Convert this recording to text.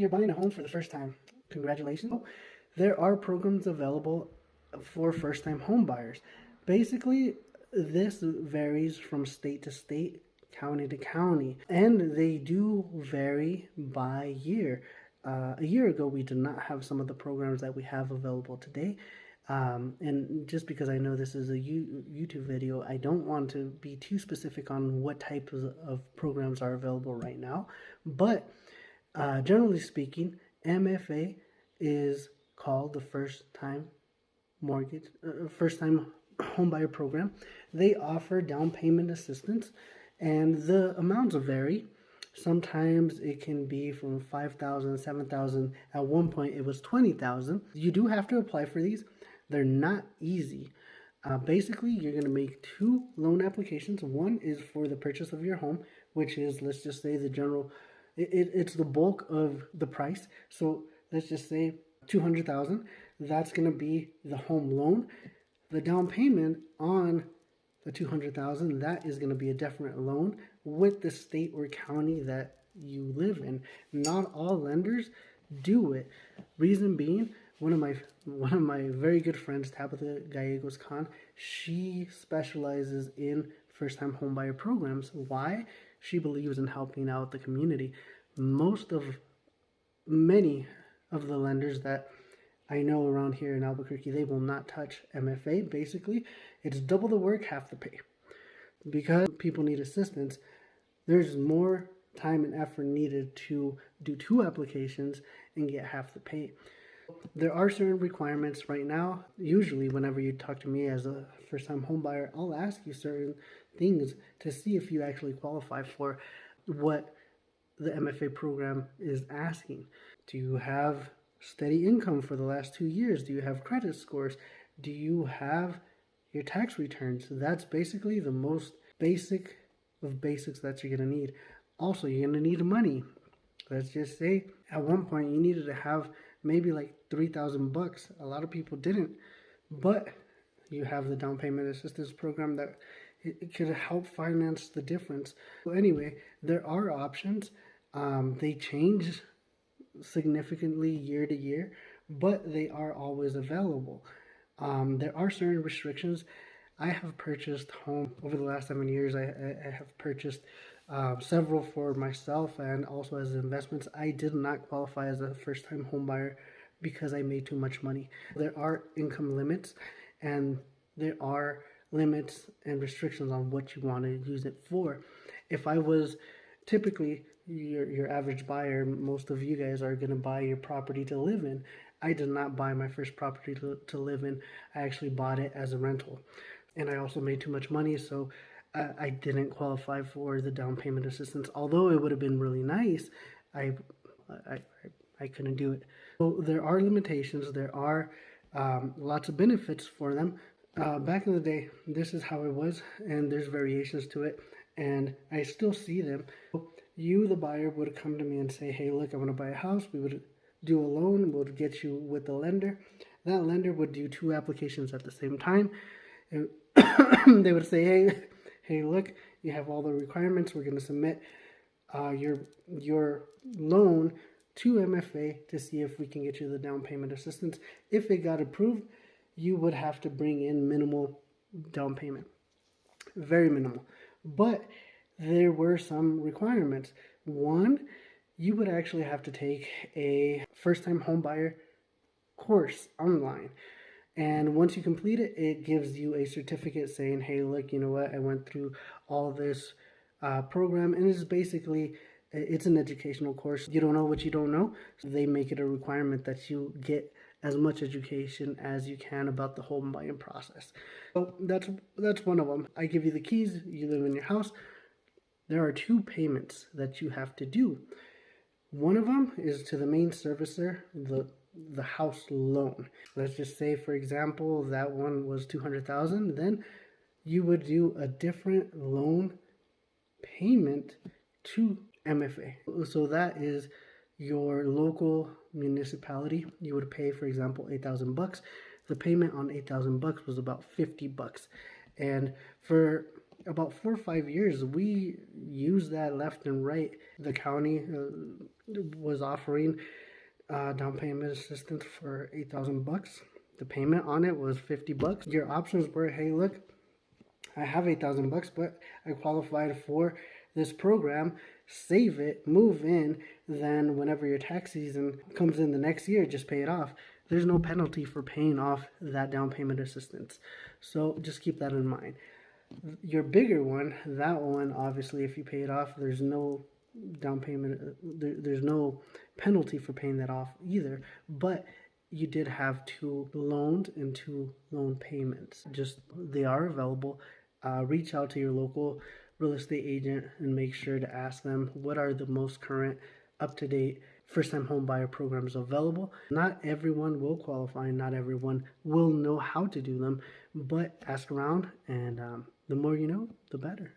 you're buying a home for the first time, congratulations. There are programs available for first-time home buyers. Basically, this varies from state to state, county to county, and they do vary by year. A year ago, we did not have some of the programs that we have available today. And just because I know this is a YouTube video, I don't want to be too specific on what types of programs are available right now. But generally speaking, MFA is called the first-time homebuyer program. They offer down payment assistance, and the amounts vary. Sometimes it can be from $5,000, $7,000. At one point, it was $20,000. You do have to apply for these. They're not easy. Basically, you're going to make 2 loan applications. One is for the purchase of your home, which is, let's just say, the general. It's the bulk of the price. So let's just say $200,000. That's going to be the home loan. The down payment on the $200,000, that is going to be a different loan with the state or county that you live in. Not all lenders do it. Reason being, one of my very good friends, Tabitha Gallegos Khan, she specializes in first-time homebuyer programs. Why? She believes in helping out the community. Many of the lenders that I know around here in Albuquerque, they will not touch MFA. Basically, it's double the work, half the pay. Because people need assistance, there's more time and effort needed to do 2 applications and get half the pay. There are certain requirements right now. Usually, whenever you talk to me as a first-time homebuyer, I'll ask you certain things to see if you actually qualify for what the MFA program is asking. Do you have steady income for the last 2 years? Do you have credit scores? Do you have your tax returns? That's basically the most basic of basics that you're going to need. Also, you're going to need money. Let's just say at one point you needed to have maybe like $3,000. A lot of people didn't, but you have the down payment assistance program that it could help finance the difference. So anyway, there are options. They change significantly year to year, but they are always available. There are certain restrictions. I have purchased home over the last 7 years. I have purchased several for myself and also as investments. I did not qualify as a first-time home buyer because I made too much money. There are income limits, and there are limits and restrictions on what you want to use it for. If I was typically your average buyer, most of you guys are going to buy your property to live in. I did not buy my first property to live in. I actually bought it as a rental. And I also made too much money, so I didn't qualify for the down payment assistance. Although it would have been really nice, I couldn't do it. So there are limitations. There are lots of benefits for them. Back in the day, this is how it was, and there's variations to it, and I still see them. You, the buyer, would come to me and say, hey, look, I want to buy a house. We would do a loan. We'll get you with the lender. That lender would do 2 applications at the same time. They would say, hey, look, you have all the requirements. We're going to submit your loan to MFA to see if we can get you the down payment assistance. If it got approved, you would have to bring in minimal down payment. Very minimal. But there were some requirements. One, you would actually have to take a first-time homebuyer course online. And once you complete it, it gives you a certificate saying, hey, look, you know what, I went through all this program. And it's basically, it's an educational course. You don't know what you don't know. So they make it a requirement that you get as much education as you can about the home buying process. So that's one of them. I give you the keys. You live in your house. There are 2 payments that you have to do. One of them is to the main servicer, the house loan. Let's just say, for example, that one was $200,000. Then you would do a different loan payment to MFA. So that is your local municipality. You would pay, for example, $8,000. The payment on $8,000 was about $50. And for about 4 or 5 years, we used that left and right. The county was offering down payment assistance for $8,000. The payment on it was $50. Your options were, hey, look, I have $8,000, but I qualified for this program. Save it, move in, then whenever your tax season comes in the next year, just pay it off. There's no penalty for paying off that down payment assistance. So just keep that in mind. Your bigger one, that one, obviously, if you pay it off, there's no down payment, there's no penalty for paying that off either. But you did have 2 loans and 2 loan payments. Just, they are available. Reach out to your local real estate agent and make sure to ask them what are the most current, up-to-date first-time home buyer programs available. Not everyone will qualify, not everyone will know how to do them, but ask around, and the more you know, the better.